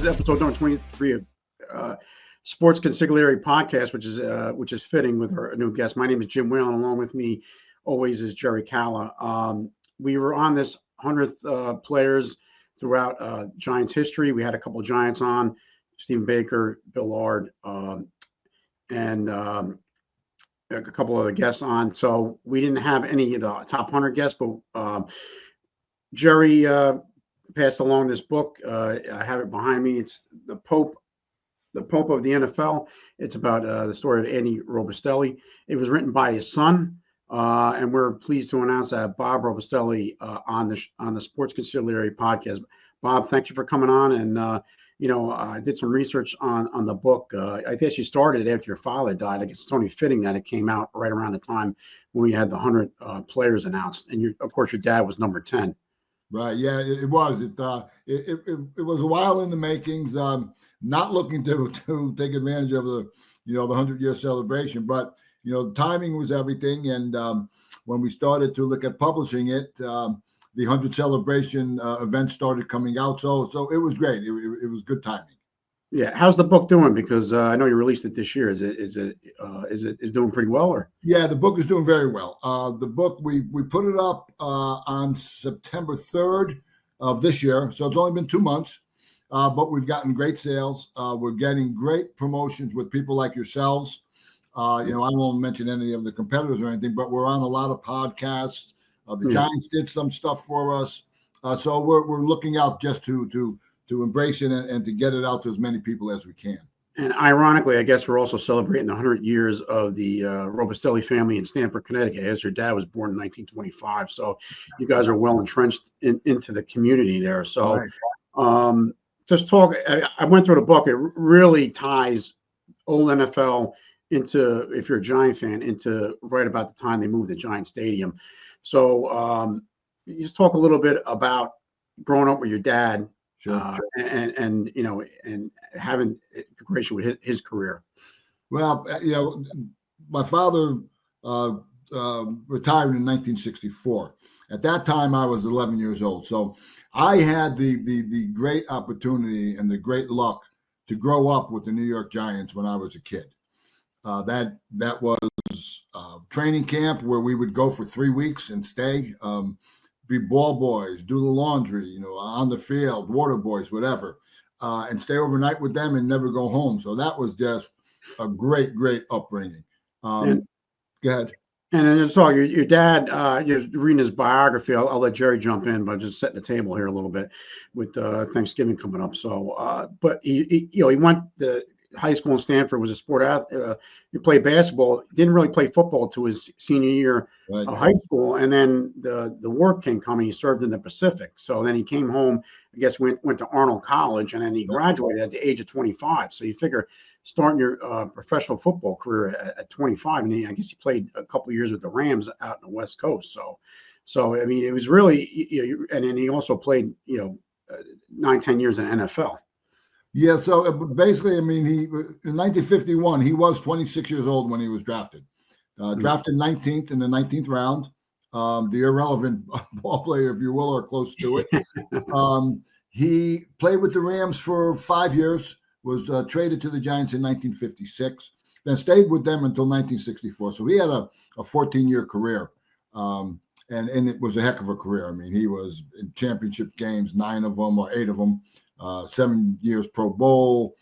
is episode number 23 of Sports Consigliere podcast, which is fitting with our new guest. My name is Jim Whalen. Along with me, always, is Jerry Calla. We were on this 100th players throughout Giants history. We had a couple of Giants on, Stephen Baker, Bill Lard, and a couple of other guests on. So we didn't have any of the top 100 guests, but Jerry passed along this book. I have it behind me. It's the Pope of the NFL. It's about the story of Andy Robustelli. It was written by his son, and we're pleased to announce that Bob Robustelli on the Sports Consigliere podcast. Bob, thank you for coming on. And I did some research on the book. I guess you started after your father died. I guess it's only fitting that it came out right around the time when we had the 100 players announced, and of course your dad was number 10. Right. Yeah, it was. It was a while in the makings. Not looking to take advantage of the 100-year celebration, but the timing was everything. And when we started to look at publishing it, the 100 celebration event started coming out. So it was great. It was good timing. Yeah. How's the book doing? Because I know you released it this year. Is it doing pretty well? Or yeah, the book is doing very well. The book we put it up on September 3rd of this year, so it's only been 2 months, but we've gotten great sales. We're getting great promotions with people like yourselves. I won't mention any of the competitors or anything, but we're on a lot of podcasts. The Giants did some stuff for us, so we're looking out just to embrace it and to get it out to as many people as we can. And ironically, I guess we're also celebrating the 100 years of the Robustelli family in Stamford, Connecticut, as your dad was born in 1925. So you guys are well entrenched into the community there. So just talk. I went through the book. It really ties old NFL into, if you're a Giant fan, into right about the time they moved to Giant Stadium. So you just talk a little bit about growing up with your dad. Sure. And having integration with his career. Well, my father retired in 1964. At that time, I was 11 years old. So I had the great opportunity and the great luck to grow up with the New York Giants when I was a kid. That was training camp where we would go for 3 weeks and stay. Be ball boys, do the laundry, on the field, water boys, whatever, and stay overnight with them and never go home. So that was just a great, great upbringing. Go ahead. And then so your dad, you're reading his biography. I'll let Jerry jump in, but just setting the table here a little bit with Thanksgiving coming up. So, but he went to high school in Stanford, was a sport athlete. He played basketball, didn't really play football to his senior year of high school. And then the war came coming. He served in the Pacific. So then he came home, I guess, went to Arnold College, and then he graduated at the age of 25. So you figure starting your professional football career at 25, and I guess he played a couple of years with the Rams out in the West Coast. So I mean, it was really, and then he also played, 9-10 years in the NFL. Yeah, so basically, I mean, in 1951, he was 26 years old when he was drafted. Drafted 19th in the 19th round. The irrelevant ball player, if you will, or close to it. He played with the Rams for 5 years, was traded to the Giants in 1956, then stayed with them until 1964. So he had a 14-year career, and it was a heck of a career. I mean, he was in championship games, 9 of them or 8 of them. 7 years Pro Bowl,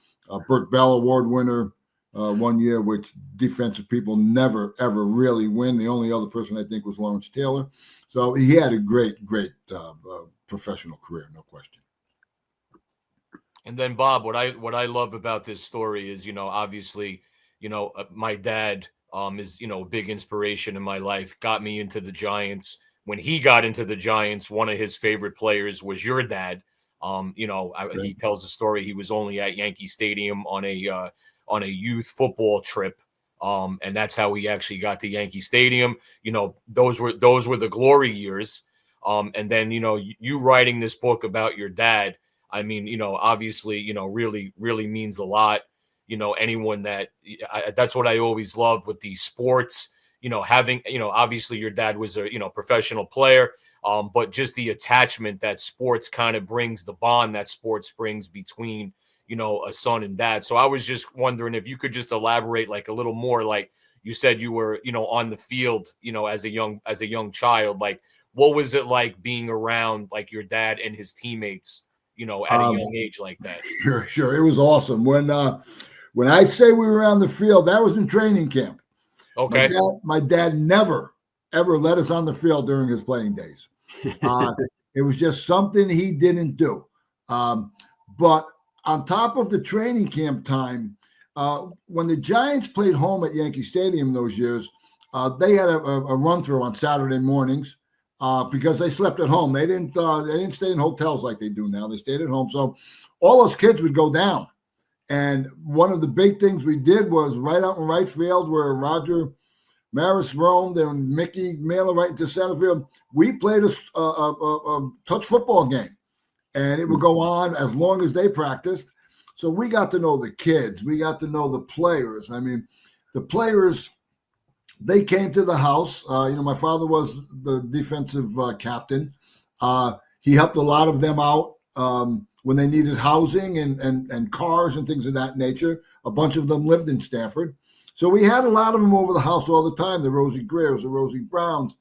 Burt Bell Award winner 1 year, which defensive people never, ever really win. The only other person I think was Lawrence Taylor. So he had a great, great professional career, no question. And then, Bob, what I love about this story is, obviously, my dad is, a big inspiration in my life, got me into the Giants. When he got into the Giants, one of his favorite players was your dad. He tells the story. He was only at Yankee Stadium on a youth football trip, and that's how he actually got to Yankee Stadium. Those were the glory years. And then you writing this book about your dad. I mean, obviously, really, really means a lot. Anyone that's what I always loved with these sports. Having obviously your dad was a professional player. But just the attachment that sports kind of brings, the bond that sports brings between, a son and dad. So I was just wondering if you could just elaborate like a little more. Like you said, you were, on the field, as a young child. Like, what was it like being around like your dad and his teammates, at a young age like that? Sure. It was awesome. When I say we were on the field, that was in training camp. Okay. My dad never, ever let us on the field during his playing days. It was just something he didn't do. But on top of the training camp time, when the Giants played home at Yankee Stadium those years, they had a run-through on Saturday mornings because they slept at home. They didn't stay in hotels like they do now. They stayed at home. So all those kids would go down. And one of the big things we did was right out in right field where Roger Maris roamed and Mickey Mailer right into center field. We played a touch football game, and it would go on as long as they practiced. So we got to know the kids. We got to know the players. I mean, the players, they came to the house. My father was the defensive captain. He helped a lot of them out when they needed housing and cars and things of that nature. A bunch of them lived in Stanford. So we had a lot of them over the house all the time, the Rosie Greers, the Rosie Browns,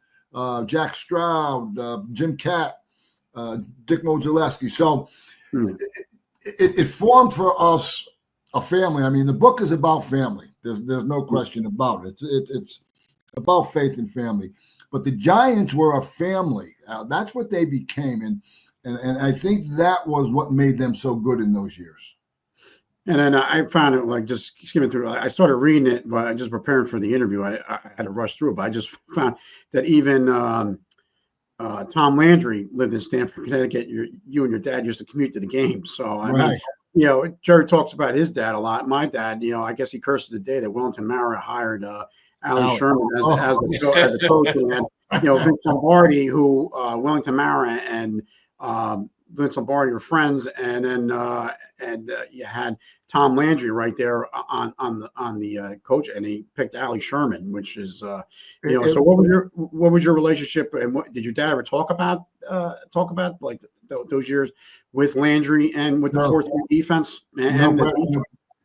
Jack Stroud, Jim Catt, Dick Modzelewski. So it formed for us a family. I mean, the book is about family. There's no question about it. It's about faith and family. But the Giants were a family. That's what they became. And I think that was what made them so good in those years. And then I found it like just skimming through. I started reading it, but I just preparing for the interview. I had to rush through it, but I just found that even Tom Landry lived in Stamford, Connecticut. You and your dad used to commute to the games. So I mean, Jerry talks about his dad a lot. My dad, I guess he curses the day that Wellington Mara hired Allie Sherman as a coach, and Vince Lombardi, who Wellington Mara and Vince Lombardi were friends, and then you had Tom Landry right there on the coach, and he picked Allie Sherman, which is so what was your relationship, and what did your dad ever talk about like those years with Landry and with the 4-3 defense?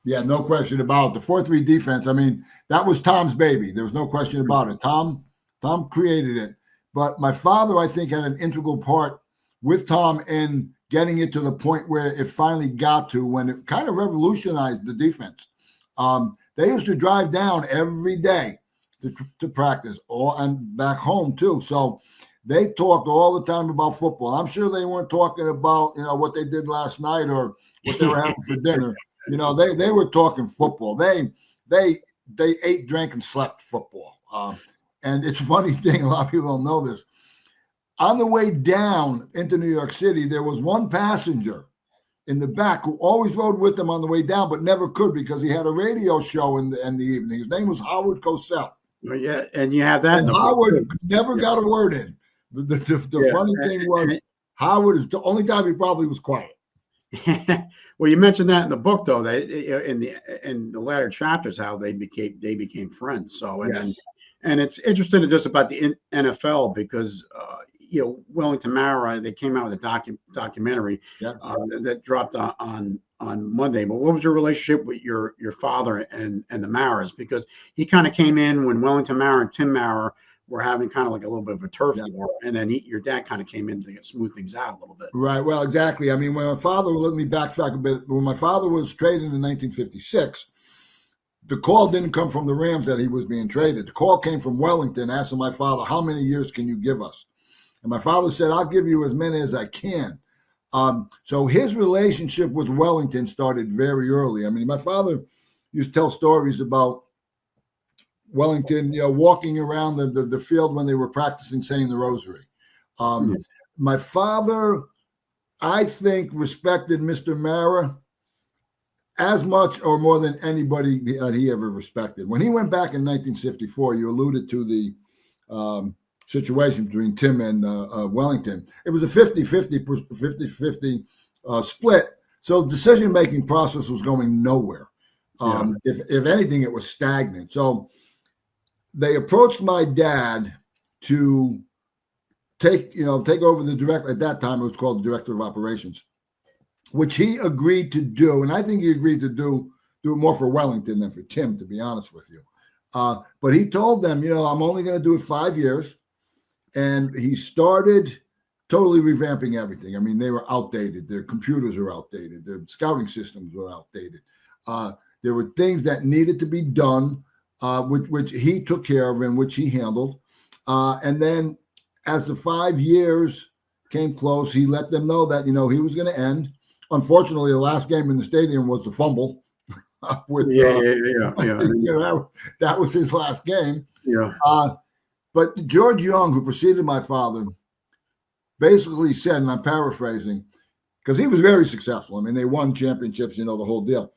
No question about it. The 4-3 defense. I mean, that was Tom's baby. There was no question about it. Tom created it, but my father, I think, had an integral part with Tom in getting it to the point where it finally got to when it kind of revolutionized the defense. They used to drive down every day to practice, and back home too. So they talked all the time about football. I'm sure they weren't talking about what they did last night or what they were having for dinner. They were talking football. They ate, drank, and slept football. And it's a funny thing. A lot of people don't know this. On the way down into New York City, there was one passenger in the back who always rode with them on the way down, but never could because he had a radio show in the evening. His name was Howard Cosell. Well, yeah, and you have that. And Howard never got a word in. The funny thing was, Howard is the only time he probably was quiet. Well, you mentioned that in the book, though. They in the latter chapters how they became friends. So and it's interesting just about the NFL because. Wellington Mara, they came out with a documentary that dropped on Monday. But what was your relationship with your father and the Maras? Because he kind of came in when Wellington Mara and Tim Mara were having kind of like a little bit of a turf war, and then your dad kind of came in to smooth things out a little bit. Right. Well, exactly. I mean, when my father, let me backtrack a bit. When my father was traded in 1956, the call didn't come from the Rams that he was being traded. The call came from Wellington asking my father, how many years can you give us? And my father said, I'll give you as many as I can. So his relationship with Wellington started very early. I mean, my father used to tell stories about Wellington, walking around the field when they were practicing saying the rosary. My father, I think, respected Mr. Mara as much or more than anybody that he ever respected. When he went back in 1954, you alluded to the situation between Tim and Wellington. It was a 50-50 split. So decision-making process was going nowhere. If anything, it was stagnant. So they approached my dad to take over the director. At that time, it was called the director of operations. which he agreed to do. And I think he agreed to do it more for Wellington than for Tim, to be honest with you. But he told them, I'm only going to do it 5 years. And he started totally revamping everything. I mean, they were outdated. Their computers are outdated. Their scouting systems were outdated. There were things that needed to be done, which he took care of and which he handled. And then as the 5 years came close, he let them know that, he was going to end. Unfortunately, the last game in the stadium was the fumble. That was his last game. Yeah. But George Young, who preceded my father, basically said, and I'm paraphrasing, because he was very successful. I mean, they won championships, the whole deal.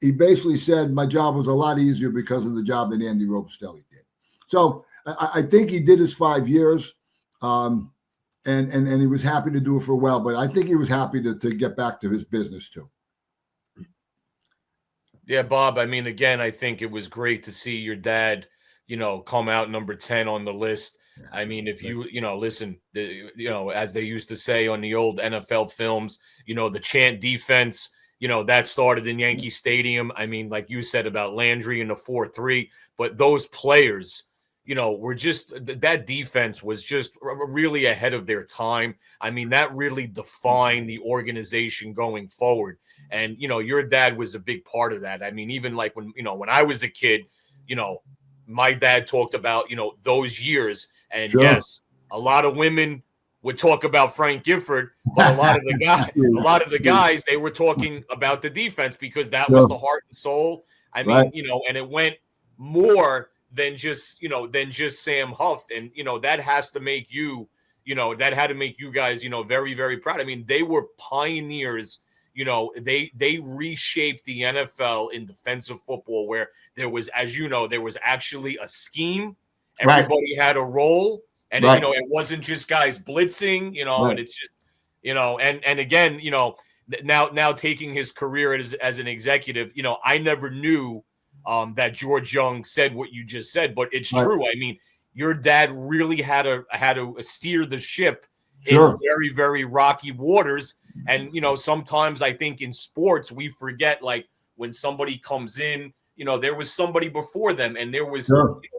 He basically said, my job was a lot easier because of the job that Andy Robustelli did. So I think he did his 5 years, and he was happy to do it for a while, but I think he was happy to get back to his business too. Yeah, Bob, I mean, again, I think it was great to see your dad, come out number 10 on the list. I mean, if you, listen, as they used to say on the old NFL films, the chant defense, that started in Yankee Stadium. I mean, like you said about Landry and the 4-3, but those players, were just, that defense was just really ahead of their time. I mean, that really defined the organization going forward. And, your dad was a big part of that. I mean, even like when I was a kid, my dad talked about, those years. And sure. Yes, a lot of women would talk about Frank Gifford, but a lot of the guys, they were talking about the defense because that was the heart and soul. I mean, right. And it went more than just Sam Huff. And, that has to make you, that had to make you guys, very, very proud. I mean, they were pioneers. They reshaped the NFL in defensive football where there was, as there was actually a scheme. Everybody had a role. And, it wasn't just guys blitzing, and it's just, and again, now taking his career as an executive, I never knew that George Young said what you just said, but it's true. I mean, your dad really had to steer the ship in very, very rocky waters. And, sometimes I think in sports, we forget, like when somebody comes in, there was somebody before them and there was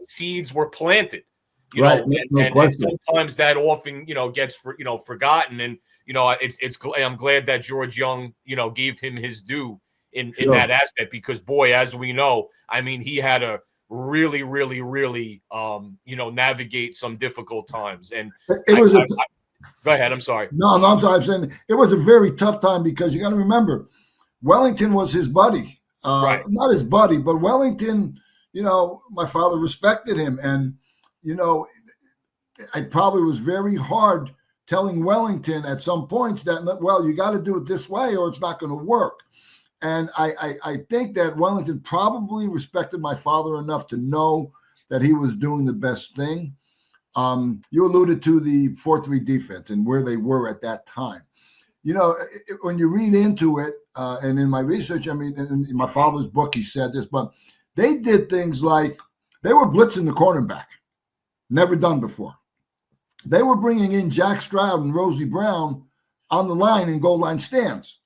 seeds were planted. And sometimes that often, gets forgotten. And, I'm glad that George Young, gave him his due in that aspect, because boy, as we know, I mean, he had to really, really, really, navigate some difficult times. And go ahead. I'm sorry. No, I'm sorry. I'm saying it was a very tough time because you got to remember, Wellington was his buddy, not his buddy, but Wellington, my father respected him. And, I probably was very hard telling Wellington at some points that, well, you got to do it this way or it's not going to work. And I think that Wellington probably respected my father enough to know that he was doing the best thing. You alluded to the 4-3 defense and where they were at that time. When you read into it, and in my research, I mean, in my father's book, he said this, but they did things like they were blitzing the cornerback. Never done before. They were bringing in Jack Stroud and Rosie Brown on the line in goal line stands.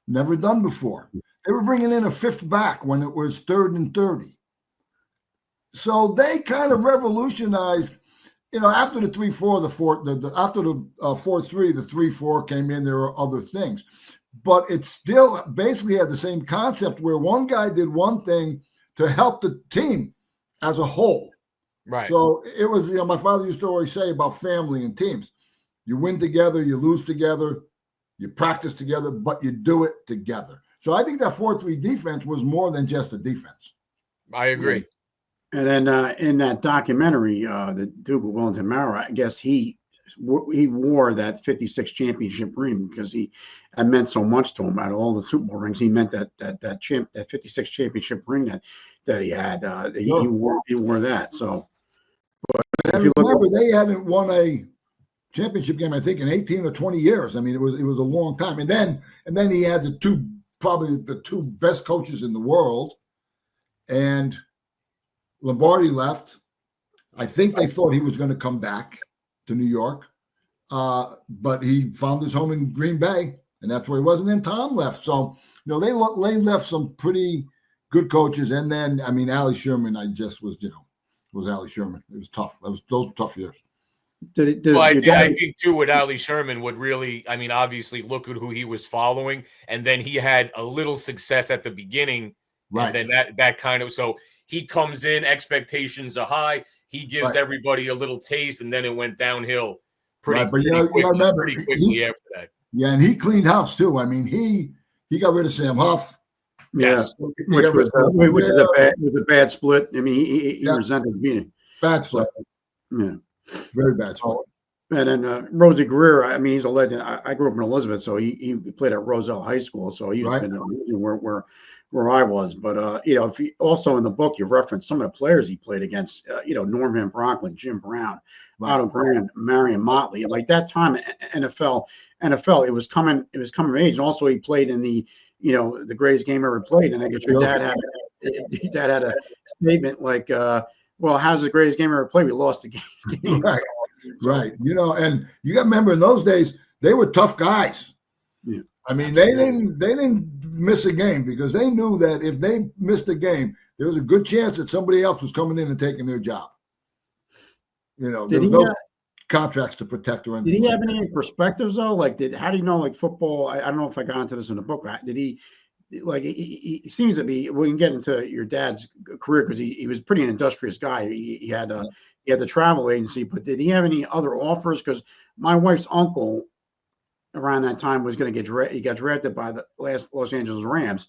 Never done before. They were bringing in a fifth back when it was 3rd and 30. So they kind of revolutionized, after the 3-4, after the 4-3, the 3-4 came in, there were other things. But it still basically had the same concept where one guy did one thing to help the team as a whole. Right. So it was, my father used to always say about family and teams. You win together, you lose together, you practice together, but you do it together. So I think that 4-3 defense was more than just a defense. I agree. And then in that documentary, the Duke of Wellington Mara, I guess he wore that 56 championship ring because it meant so much to him. Out of all the Super Bowl rings, he meant that 56 championship ring that he had. He wore that. So, but if you remember, they hadn't won a championship game, I think, in 18 or 20 years. I mean, it was a long time. And then he had probably the two best coaches in the world, and Lombardi left. I think they thought he was going to come back to New York, but he found his home in Green Bay. and that's where he was. And then Tom left. So, they left some pretty good coaches. And then, Allie Sherman, was Allie Sherman. It was tough. Those were tough years. I think too with Allie Sherman would really, obviously look at who he was following, and then he had a little success at the beginning, right? And then that kind of, so he comes in, expectations are high, he gives everybody a little taste, and then it went downhill pretty quickly after that. Yeah, and he cleaned house too. He got rid of Sam Huff. Yes, which was a bad split. He resented being bad split. Yeah. Very bad split. And then Rosie Greer, he's a legend. I grew up in Elizabeth, so he played at Roselle High School, so he's been where I was. But if you, also in the book you reference some of the players he played against, Norm Van Bronklin, Jim Brown, Otto Grant, Marion Motley. Like that time, NFL, it was coming of age, and also he played in the greatest game ever played. And I guess your dad had a statement like, well, how's the greatest game ever played? We lost the game. Right. And you got to remember in those days, they were tough guys. Yeah. They didn't miss a game because they knew that if they missed a game, there was a good chance that somebody else was coming in and taking their job. There was no contracts to protect or anything. Did he have any perspectives though? How do you know, like football? I don't know if I got into this in the book. Did he? He seems to be. We can get into your dad's career because he was pretty an industrious guy. He had the travel agency, but did he have any other offers? Because my wife's uncle around that time was going to he got drafted by the last Los Angeles Rams,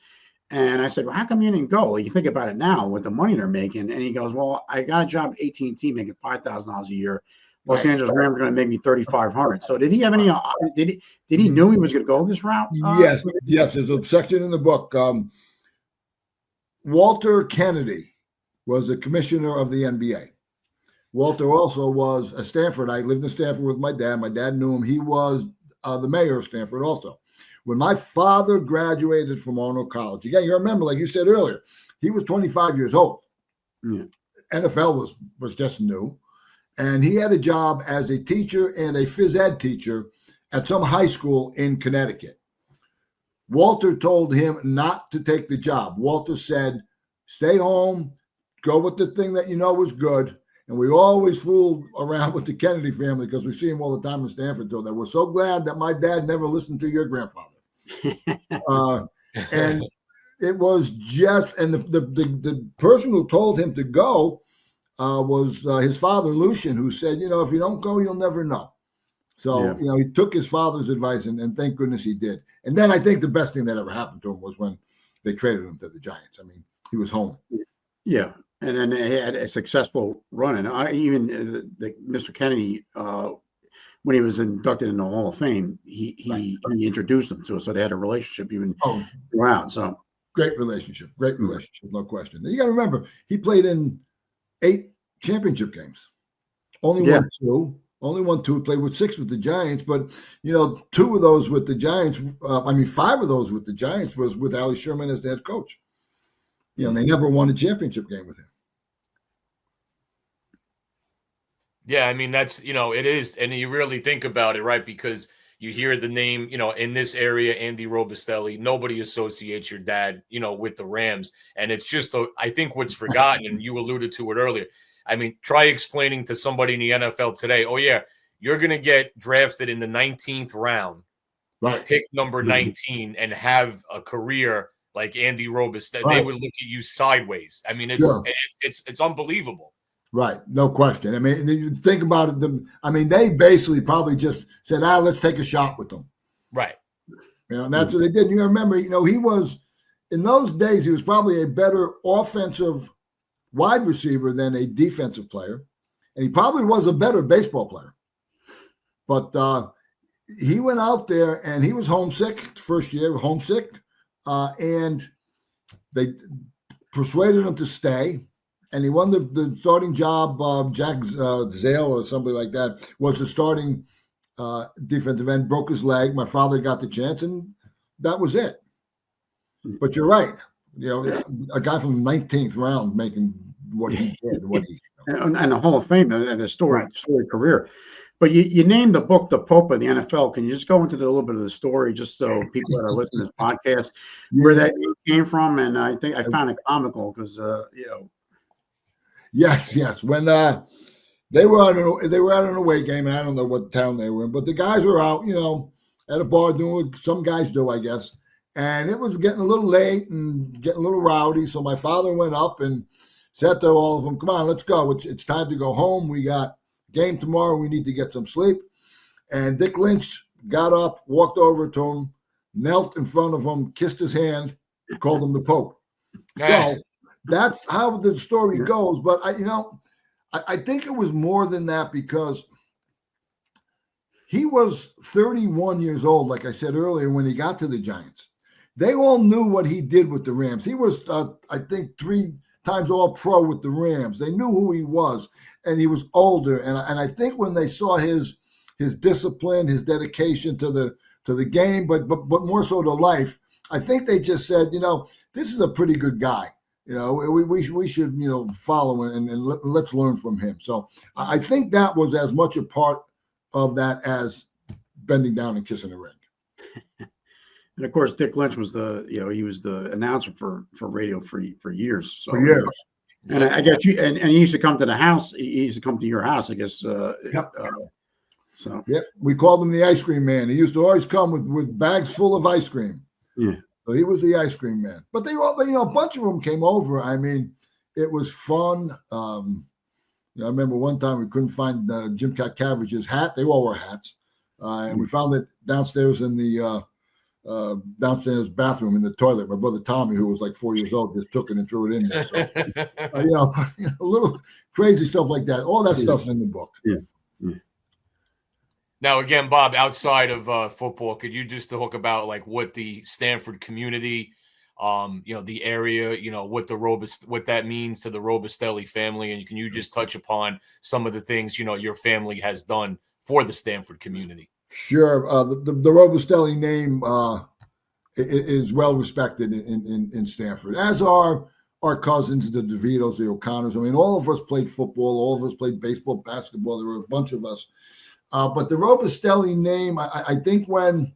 and I said, well, how come you didn't go? You think about it now with the money they're making, and he goes, well, I got a job at AT&T making $5,000 a year. Los Angeles Rams are going to make me $3,500. So did he have any? Did he knew he was going to go this route? Yes. There's a section in the book. Walter Kennedy was the commissioner of the NBA. Walter also was at Stanford. I lived in Stanford with my dad. My dad knew him. He was the mayor of Stanford also. When my father graduated from Arnold College, again, you remember, like you said earlier, he was 25 years old. Yeah. NFL was just new. And he had a job as a teacher and a phys ed teacher at some high school in Connecticut. Walter told him not to take the job. Walter said, stay home, go with the thing that was good. And we always fooled around with the Kennedy family because we see him all the time in Stanford. So that we're so glad that my dad never listened to your grandfather. And it was just, and the person who told him to go was his father, Lucian, who said, if you don't go, you'll never know. So, he took his father's advice, and thank goodness he did. And then I think the best thing that ever happened to him was when they traded him to the Giants. He was home. Yeah. And then he had a successful run. And even Mr. Kennedy, when he was inducted in the Hall of Fame, he introduced him to us. So they had a relationship even throughout. So great relationship, no question. You got to remember, he played in 8 championship games. Only won 2. Played with 6 with the Giants, but 2 of those with the Giants. 5 of those with the Giants was with Allie Sherman as the head coach. They never won a championship game with him. Yeah, that's it is, and you really think about it, right? Because you hear the name, in this area, Andy Robustelli. Nobody associates your dad, with the Rams, and it's just I think what's forgotten, and you alluded to it earlier. Try explaining to somebody in the NFL today, oh yeah, you're going to get drafted in the 19th round, right? Pick number 19, and have a career like Andy Robustelli. They would look at you sideways. It's unbelievable. Right, no question. You think about it. They basically probably just said, let's take a shot with them. Right. And that's what they did. You remember, he was, in those days, he was probably a better offensive wide receiver than a defensive player. And he probably was a better baseball player. But he went out there and he was homesick, first year, and they persuaded him to stay. And he won the starting job. Jack Zale or somebody like that was the starting defensive end, broke his leg. My father got the chance, and that was it. But you're right. A guy from the 19th round making what he did. And the Hall of Fame, and the story career. But you named the book "The Pope of the NFL." Can you just go into a little bit of the story, just so people that are listening to this podcast, where Yeah. that name came from? And I think I found it comical because Yes. When they were at an away game, and I don't know what town they were in, but the guys were out, at a bar doing what some guys do, I guess. And it was getting a little late and getting a little rowdy. So my father went up and said to all of them, "Come on, let's go. It's time to go home. We got game tomorrow. We need to get some sleep." And Dick Lynch got up, walked over to him, knelt in front of him, kissed his hand, called him the Pope. So that's how the story goes. But I think it was more than that, because he was 31 years old, like I said earlier, when he got to the Giants. They all knew what he did with the Rams. He was, I think, 3 times All-Pro with the Rams. They knew who he was, and he was older. And I think when they saw his discipline, his dedication to the game, but more so to life, I think they just said, this is a pretty good guy. We should follow and let's learn from him. So I think that was as much a part of that as bending down and kissing the ring. and of course Dick Lynch was he was the announcer for radio for years. So, For years. And I guess and he used to come to the house. He used to come to your house, I guess. Yep. So yeah, we called him the ice cream man. He used to always come with bags full of ice cream. Yeah. So he was the ice cream man. But they all, a bunch of them came over. I mean, it was fun. I remember one time we couldn't find Jim Caverage's hat. They all wore hats. And we found it downstairs in the downstairs bathroom in the toilet. My brother Tommy, who was like 4 years old, just took it and threw it in there. So, a little crazy stuff like that. All that stuff's in the book. Yeah. Now, again, Bob, outside of football, could you just talk about like what the Stanford community, the area, what that means to the Robustelli family, and can you just touch upon some of the things your family has done for the Stanford community? Sure. The Robustelli name is well respected in Stanford, as are our cousins, the DeVitos, the O'Connors. I mean, all of us played football. All of us played baseball, basketball. There were a bunch of us. But the Robustelli name, I think when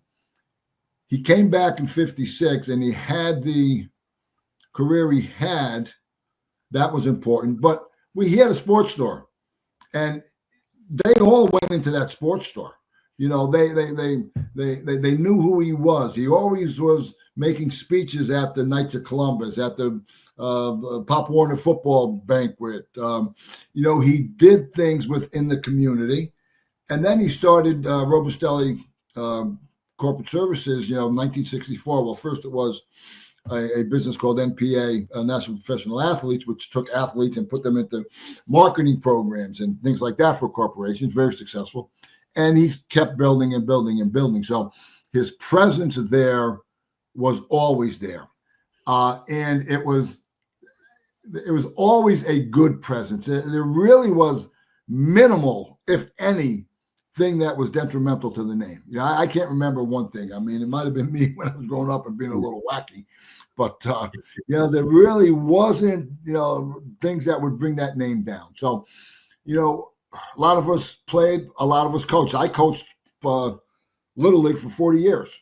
he came back in 56 and he had the career he had, that was important. But he had a sports store, and they all went into that sports store. They knew who he was. He always was making speeches at the Knights of Columbus, at the Pop Warner football banquet. He did things within the community. And then he started Robustelli Corporate Services, 1964. Well, first it was a business called NPA, National Professional Athletes, which took athletes and put them into marketing programs and things like that for corporations, very successful. And he kept building and building and building. So his presence there was always there. And it was always a good presence. There really was minimal, if any, thing that was detrimental to the name. I can't remember one thing. I mean, it might have been me when I was growing up and being a little wacky, but there really wasn't things that would bring that name down. So a lot of us played, a lot of us coached. I coached Little League for 40 years.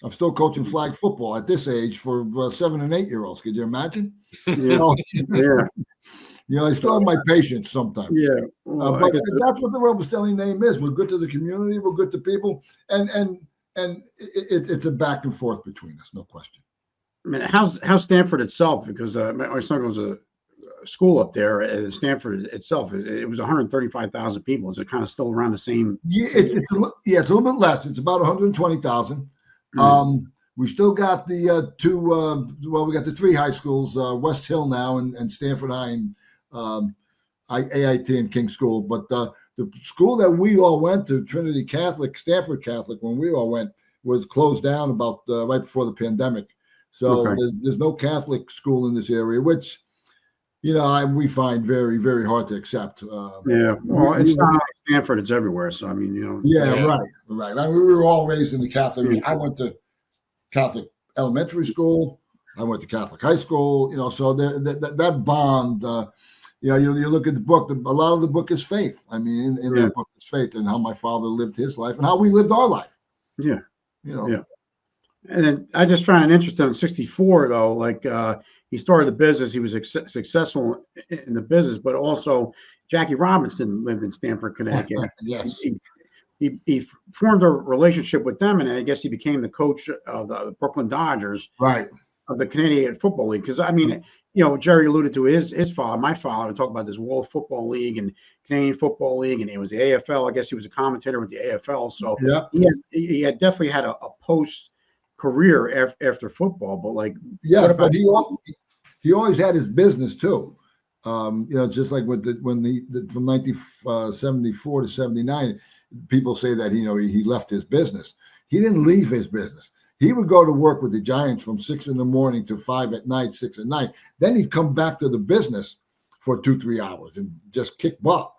I'm still coaching flag football at this age for 7 and 8 year olds. Could you imagine? Yeah. I still have my patience sometimes. Yeah. Well, but that's what the Robustelli name is. We're good to the community. We're good to people. And it's a back and forth between us, no question. I mean, how's Stanford itself? Because my son goes to school up there at Stanford itself. It was 135,000 people. Is it kind of still around the same? Yeah, it's a little bit less. It's about 120,000. We still got the we got the 3 high schools, West Hill now and Stanford High and AIT and King School. But the school that we all went to, Trinity Catholic, Stanford Catholic, when we all went, was closed down about right before the pandemic. So there's no Catholic school in this area, which, we find very, very hard to accept. Well, it's not like Stanford; it's everywhere. So I mean, right. I mean, we were all raised in the Catholic. I went to Catholic elementary school. I went to Catholic high school. So that bond, you look at the book. A lot of the book is faith. I mean, in Yeah. that book is faith, and how my father lived his life and how we lived our life. Yeah. Yeah. And then I just found it interesting in '64 though, like he started the business. He was successful in the business, but also Jackie Robinson lived in Stamford, Connecticut. Yes. He formed a relationship with them, and I guess he became the coach of the Brooklyn Dodgers, Right. of the Canadian Football League. Because I mean, Jerry alluded to his father, my father, would talk about this World Football League and Canadian Football League, and it was the AFL. I guess he was a commentator with the AFL, so Yeah. he had definitely had a post career after football. But like, Yes, but he always had his business too. Just like with from 1974 to 79, people say that he left his business. He didn't leave his business. He would go to work with the Giants from 6 a.m. to 5 p.m, 6 at night. Then he'd come back to the business for 2-3 hours and just kick butt.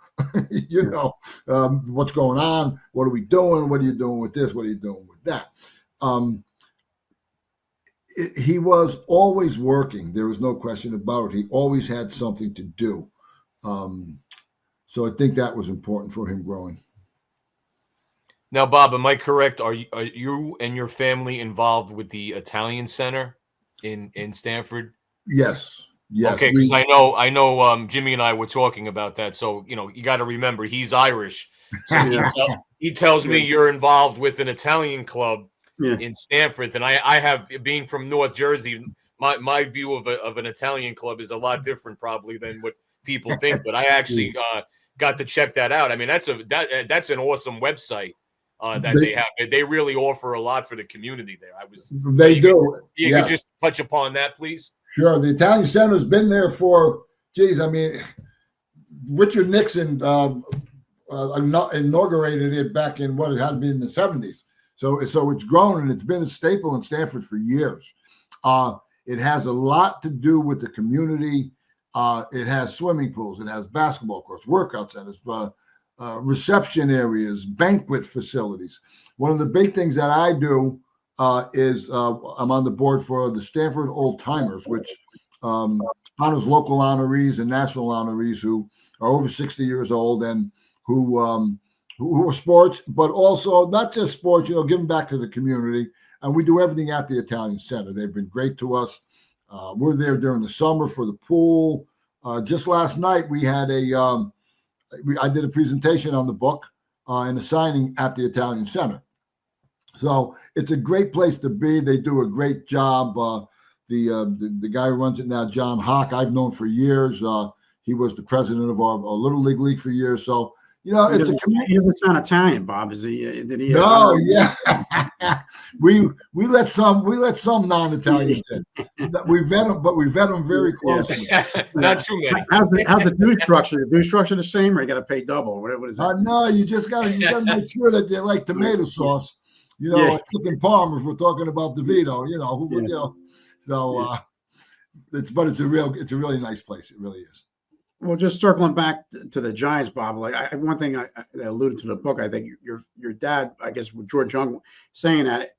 What's going on? What are we doing? What are you doing with this? What are you doing with that? He was always working. There was no question about it. He always had something to do. So I think that was important for him growing. Now, Bob, am I correct? Are you and your family involved with the Italian Center in Stamford? Yes. Okay, because I know Jimmy and I were talking about that. So you got to remember he's Irish. So he tells me you're involved with an Italian club in Stamford, and I have, being from North Jersey, my view of an Italian club is a lot different probably than what people think. But I actually got to check that out. I mean, that's an awesome website. That they have. They really offer a lot for the community there. You could just touch upon that, please. Sure. The Italian Center has been there for, Richard Nixon inaugurated it back in what it had been in the 70s. So it's grown, and it's been a staple in Stamford for years. It has a lot to do with the community. It has swimming pools. It has basketball courts, workout centers, reception areas, banquet facilities. One of the big things that I do is I'm on the board for the Stamford Old Timers, which honors local honorees and national honorees who are over 60 years old and who are sports, but also not just sports, giving back to the community. And we do everything at the Italian Center. They've been great to us. We're there during the summer for the pool. Just last night, we had I did a presentation on the book and a signing at the Italian Center. So it's a great place to be. They do a great job. The guy who runs it now, John Hawk, I've known for years. He was the president of our Little League for years. So, it's a community. He doesn't sound Italian, Bob. Is he? Did he? No, yeah. we let some non-Italians in. We vet them very closely. Not too many. How's the dues structure? The dues structure the same, or you got to pay double? What is that? No, you just got to make sure that they like tomato sauce. Chicken parm. If we're talking about DeVito, So, it's a really nice place. It really is. Well, just circling back to the Giants, Bob. Like one thing I alluded to the book, I think your dad, I guess, with George Young, saying that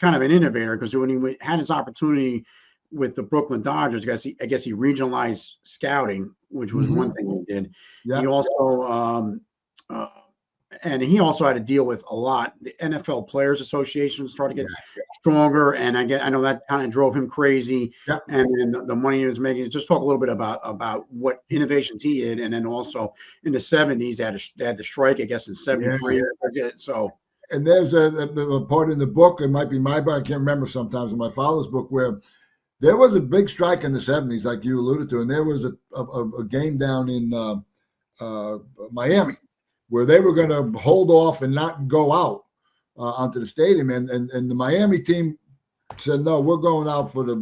kind of an innovator, because when he had his opportunity with the Brooklyn Dodgers, I guess he regionalized scouting, which was one thing he did. Yeah. He also and he also had to deal with a lot. The NFL Players Association started to get stronger, and I know that kind of drove him crazy. Yep. And then the money he was making. Just talk a little bit about what innovations he did, and then also in the 70s they had the strike, I guess, in 73. Yeah. So. And there's a part in the book, it might be my book, I can't remember sometimes, in my father's book, where there was a big strike in the 70s, like you alluded to, and there was a game down in Miami where they were going to hold off and not go out onto the stadium, and the Miami team said, no, we're going out for the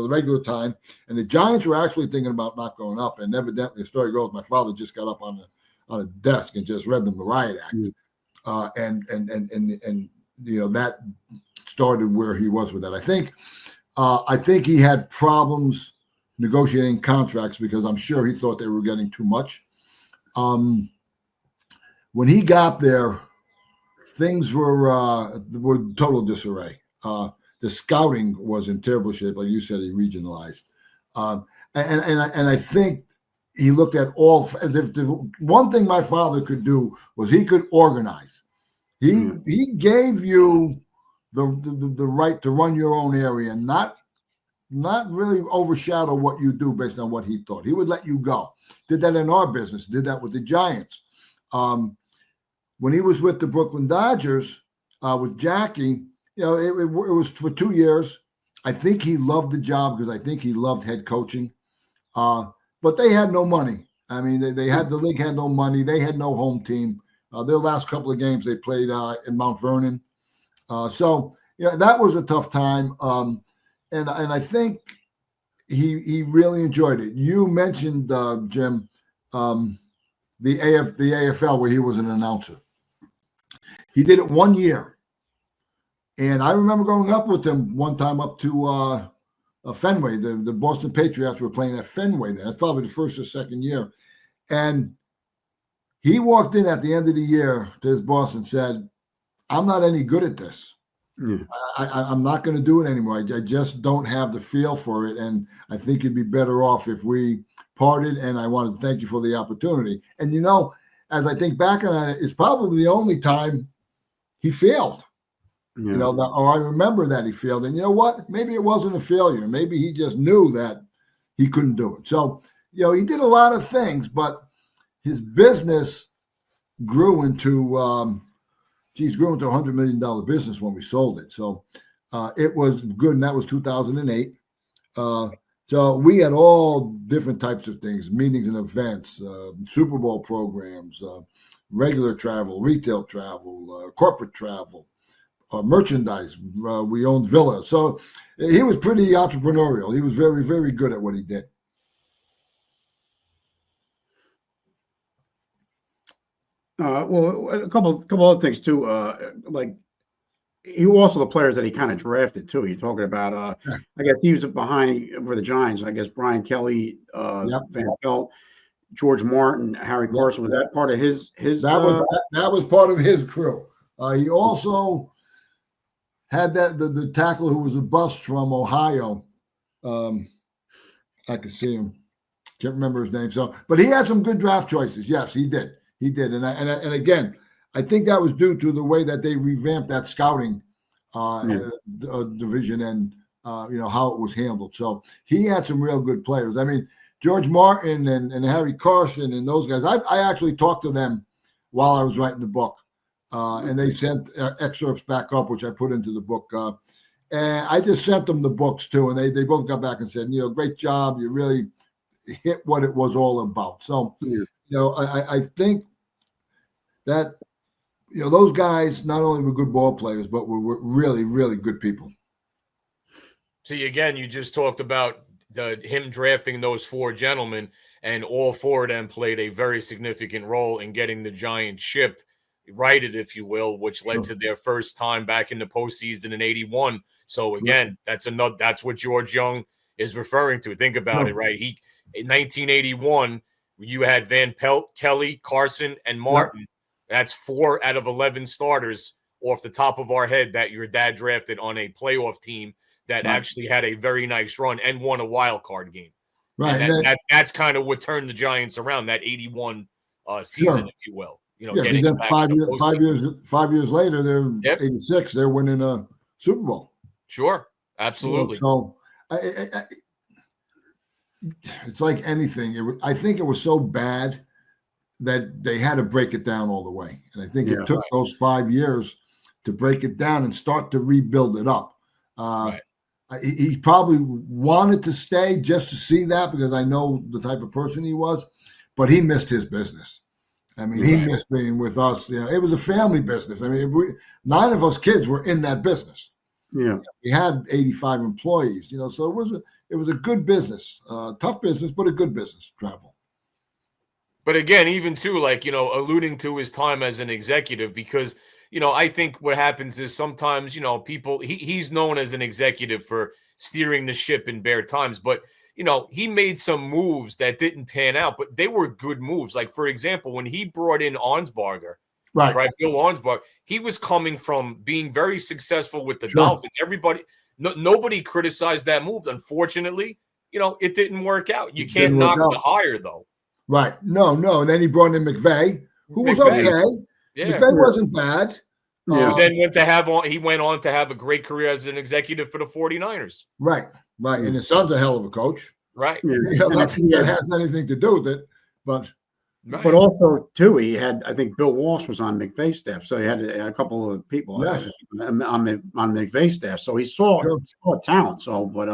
regular time, and the Giants were actually thinking about not going up, and evidently the story goes, my father just got up on a desk and just read them the riot act. And that started where he was with that. I think he had problems negotiating contracts because I'm sure he thought they were getting too much. When he got there, things were total disarray. The scouting was in terrible shape, like you said. He regionalized, and I think he looked at all. One thing my father could do was he could organize. He gave you the right to run your own area, not really overshadow what you do based on what he thought. He would let you go. Did that in our business. Did that with the Giants. When he was with the Brooklyn Dodgers with Jackie, it was for 2 years. I think he loved the job because I think he loved head coaching. But they had no money. I mean, they had the league had no money. They had no home team. Their last couple of games they played in Mount Vernon. So that was a tough time. And I think he really enjoyed it. You mentioned Jim, the AFL where he was an announcer. He did it 1 year, and I remember going up with him one time up to Fenway. The Boston Patriots were playing at Fenway then. That's probably the first or second year, and he walked in at the end of the year to his boss and said, "I'm not any good at this. Yeah. I'm not going to do it anymore. I just don't have the feel for it. And I think you'd be better off if we parted. And I wanted to thank you for the opportunity." And, as I think back on it, it's probably the only time he failed. Yeah. Or I remember that he failed. And you know what? Maybe it wasn't a failure. Maybe he just knew that he couldn't do it. So, he did a lot of things, but his business grew into grew into a $100 million business when we sold it. So it was good, and that was 2008. So we had all different types of things, meetings and events, Super Bowl programs, regular travel, retail travel, corporate travel, merchandise. We owned villas. So he was pretty entrepreneurial. He was very, very good at what he did. Well, a couple other things too. Like he also the players that he kind of drafted too. You're talking about. I guess he was behind for the Giants. I guess Brian Kelly, Van Pelt, George Martin, Harry Carson. Was that part of his? That was part of his crew. He also had the tackle who was a bust from Ohio. I could see him. Can't remember his name. So, but he had some good draft choices. Yes, he did. He did, and again, I think that was due to the way that they revamped that scouting division and how it was handled. So he had some real good players. I mean, George Martin and Harry Carson and those guys. I actually talked to them while I was writing the book, and they sent excerpts back up, which I put into the book. And I just sent them the books too, and they both got back and said, great job. You really hit what it was all about. So. I think that, those guys not only were good ball players, but were really, really good people. See, again, you just talked about him drafting those four gentlemen, and all four of them played a very significant role in getting the Giants ship righted, if you will, which led to their first time back in the postseason in '81. So again, that's what George Young is referring to. Think about it, right? In 1981. You had Van Pelt, Kelly, Carson, and Martin. Yep. That's 4 out of 11 starters off the top of our head that your dad drafted on a playoff team that actually had a very nice run and won a wild card game. Right. And that's kind of what turned the Giants around, that 81 season, if you will. Getting then 5 years later, they're 86. They're winning a Super Bowl. Sure, absolutely. So it's like anything. I think it was so bad that they had to break it down all the way. And I think it took those 5 years to break it down and start to rebuild it up. He probably wanted to stay just to see that because I know the type of person he was, but he missed his business. I mean, he missed being with us. It was a family business. I mean, 9 of us kids were in that business. Yeah, we had 85 employees. So it was a good business, tough business, but a good business, travel. But again, even too, alluding to his time as an executive, because, I think what happens is sometimes, people, he's known as an executive for steering the ship in bad times, but, he made some moves that didn't pan out, but they were good moves. Like, for example, when he brought in Arnsparger, right, Bill Arnsparger, he was coming from being very successful with the Dolphins. Nobody criticized that move. Unfortunately, it didn't work out. You can't knock the hire, though. Right. No. And then he brought in McVay, who was McVay. okay. Yeah. McVay wasn't bad. Yeah. Then he went on to have a great career as an executive for the 49ers. Right. And his son's a hell of a coach. Right. Yeah. Not that that has anything to do with it, but. Right. But also, too, he had, I think Bill Walsh was on McVay's staff. So he had a couple of people Yes. on McVay's staff. So he saw talent. So, but,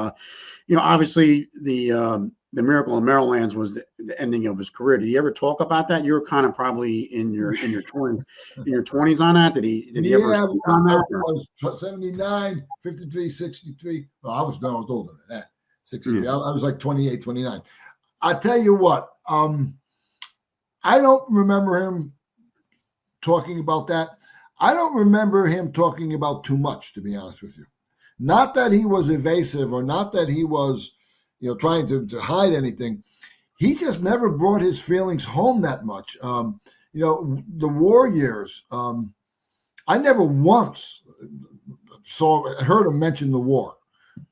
obviously the miracle in Maryland's was the ending of his career. Did he ever talk about that? You were kind of probably in your 20s on that. Did he ever speak on that? I was 79, 53, 63. Well, I was older than that. 63. I was like 28, 29. I tell you what, I don't remember him talking about that. I don't remember him talking about too much, to be honest with you. Not that he was evasive or not that he was, trying to hide anything. He just never brought his feelings home that much. The war years, I never once heard him mention the war.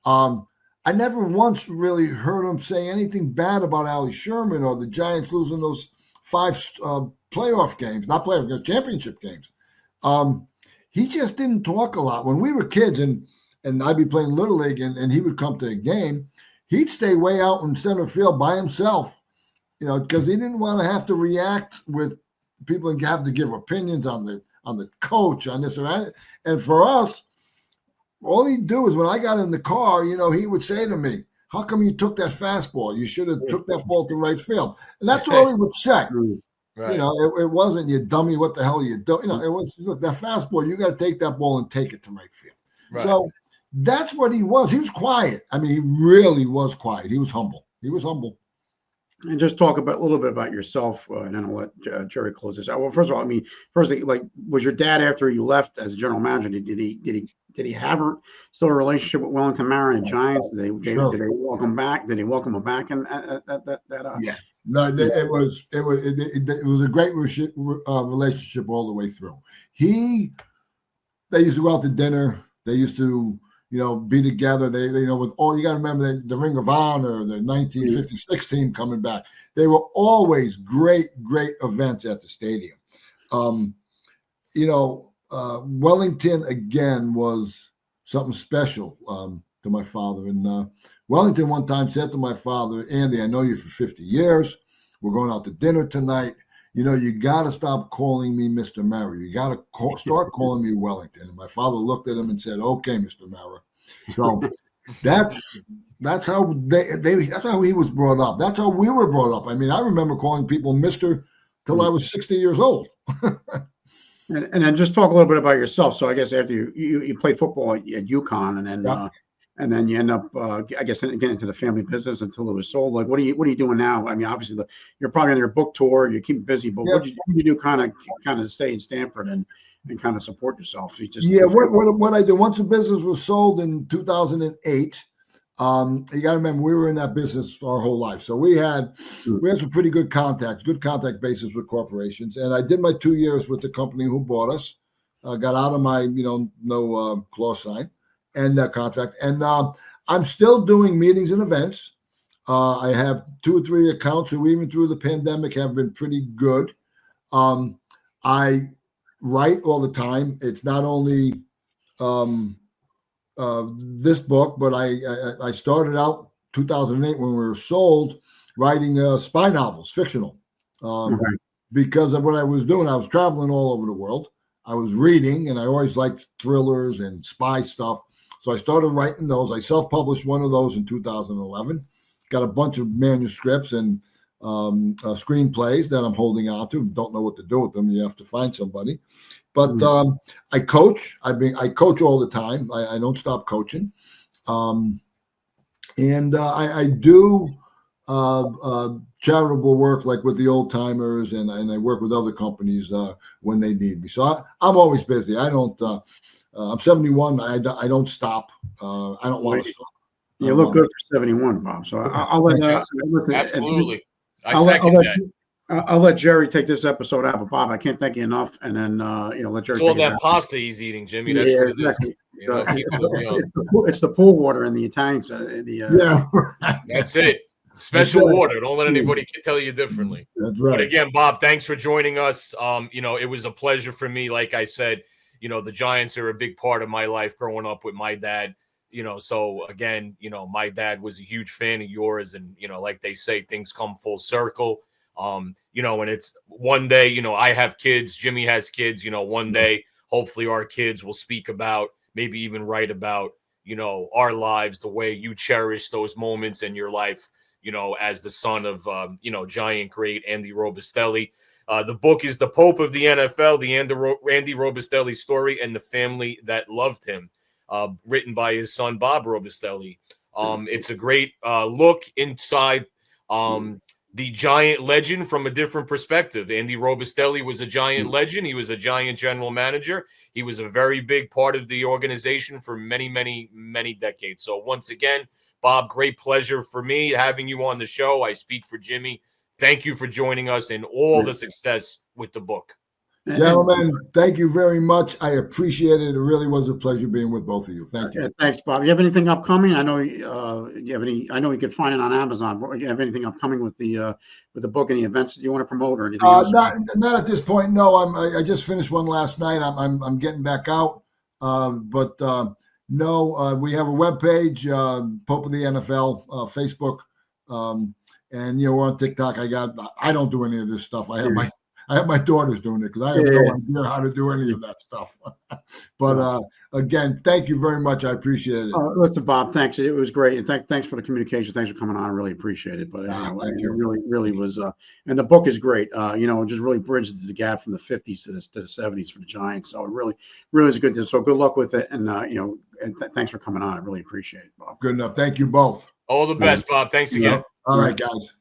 I never once really heard him say anything bad about Allie Sherman or the Giants losing those 5 playoff games, not playoff games, championship games. He just didn't talk a lot. When we were kids and I'd be playing Little League and he would come to a game, he'd stay way out in center field by himself, because he didn't want to have to react with people and have to give opinions on the coach, on this or that. And for us, all he'd do is when I got in the car, he would say to me, "How come you took that fastball? You should have took that ball to right field." And that's all he would say. Right. It wasn't, "You dummy, what the hell are you doing?" It was, "Look, that fastball, you got to take that ball and take it to right field." Right. So that's what he was. He was quiet. I mean, he really was quiet. He was humble. And just talk a little bit about yourself, and then I'll let Jerry close this out. Well, first of all, was your dad, after he left as general manager, did he have still a relationship with Wellington Mara and the Giants? Did they welcome back? Did he welcome him back? And yeah, no, it was a great relationship all the way through. They used to go out to dinner. They used to, be together. They with all, you got to remember the Ring of Honor, the 1956 team coming back. They were always great events at the stadium. Wellington again was something special to my father. And Wellington one time said to my father, "Andy, I know you for 50 years. We're going out to dinner tonight. You got to stop calling me Mr. Mara. You got to start calling me Wellington." And my father looked at him and said, "Okay, Mr. Mara." So that's how that's how he was brought up. That's how we were brought up. I mean, I remember calling people Mr. till I was 60 years old. And then just talk a little bit about yourself. So I guess after you played football at UConn, and then you end up, I guess, getting into the family business until it was sold. Like, what are you doing now? I mean, obviously, you're probably on your book tour. You keep busy, but what did you do kind of stay in Stanford and kind of support yourself? So what I did once the business was sold in 2008. You got to remember we were in that business our whole life, so we had some pretty good contact basis with corporations. And I did my 2 years with the company who bought us. Got out of my no clause sign and contract, and I'm still doing meetings and events. I have 2 or 3 accounts who even through the pandemic have been pretty good. I write all the time. It's not only this book, but I started out 2008 when we were sold writing spy novels, fictional, because of what I was doing. I was traveling all over the world. I was reading, and I always liked thrillers and spy stuff. So I started writing those. I self-published one of those in 2011. Got a bunch of manuscripts and screenplays that I'm holding on to. Don't know what to do with them. You have to find somebody. But I coach. I coach all the time. I don't stop coaching. And I do charitable work like with the Old Timers, and I work with other companies when they need me. So I'm always busy. I don't. I'm 71. I don't stop. I don't want to stop. You look good for 71, Bob. So I'll let absolutely. I'll let Jerry take this episode out, but Bob, I can't thank you enough. And then let Jerry. It's all that pasta he's eating, Jimmy. That's what it is. It's the pool water in the Italian side. That's it. Special right. water. Don't let anybody tell you differently. That's right. But again, Bob, thanks for joining us. It was a pleasure for me. Like I said, the Giants are a big part of my life growing up with my dad. So again, my dad was a huge fan of yours, and like they say, things come full circle. And it's one day, I have kids, Jimmy has kids, one day, hopefully our kids will speak about, maybe even write about, our lives, the way you cherish those moments in your life, as the son of, Giant great Andy Robustelli. The book is The Pope of the NFL, the Andy Robustelli story and the family that loved him, written by his son, Bob Robustelli. It's a great look inside the Giant legend from a different perspective. Andy Robustelli was a Giant legend. He was a Giant general manager. He was a very big part of the organization for many, many, many decades. So once again, Bob, great pleasure for me having you on the show. I speak for Jimmy. Thank you for joining us, and all the success with the book. Gentlemen, thank you very much. I appreciate it. It really was a pleasure being with both of you. Thank you. Thanks, Bob. You have anything upcoming? I know you have any. I know you could find it on Amazon. But you have anything upcoming with the book? Any events that you want to promote or anything else? Not at this point. No, I just finished one last night. I'm getting back out. But no, we have a webpage, Pope of the NFL, Facebook, and we're on TikTok. I don't do any of this stuff. I have my daughters doing it because I have no idea how to do any of that stuff. But again, thank you very much. I appreciate it. Listen, Bob, thanks. It was great, and thanks for the communication. Thanks for coming on. I really appreciate it. But it really was. And the book is great. It just really bridges the gap from the 50s to the 70s for the Giants. So it really is good. So good luck with it, and thanks for coming on. I really appreciate it, Bob. Good enough. Thank you both. All the best, Bob. Thanks again. All right, guys.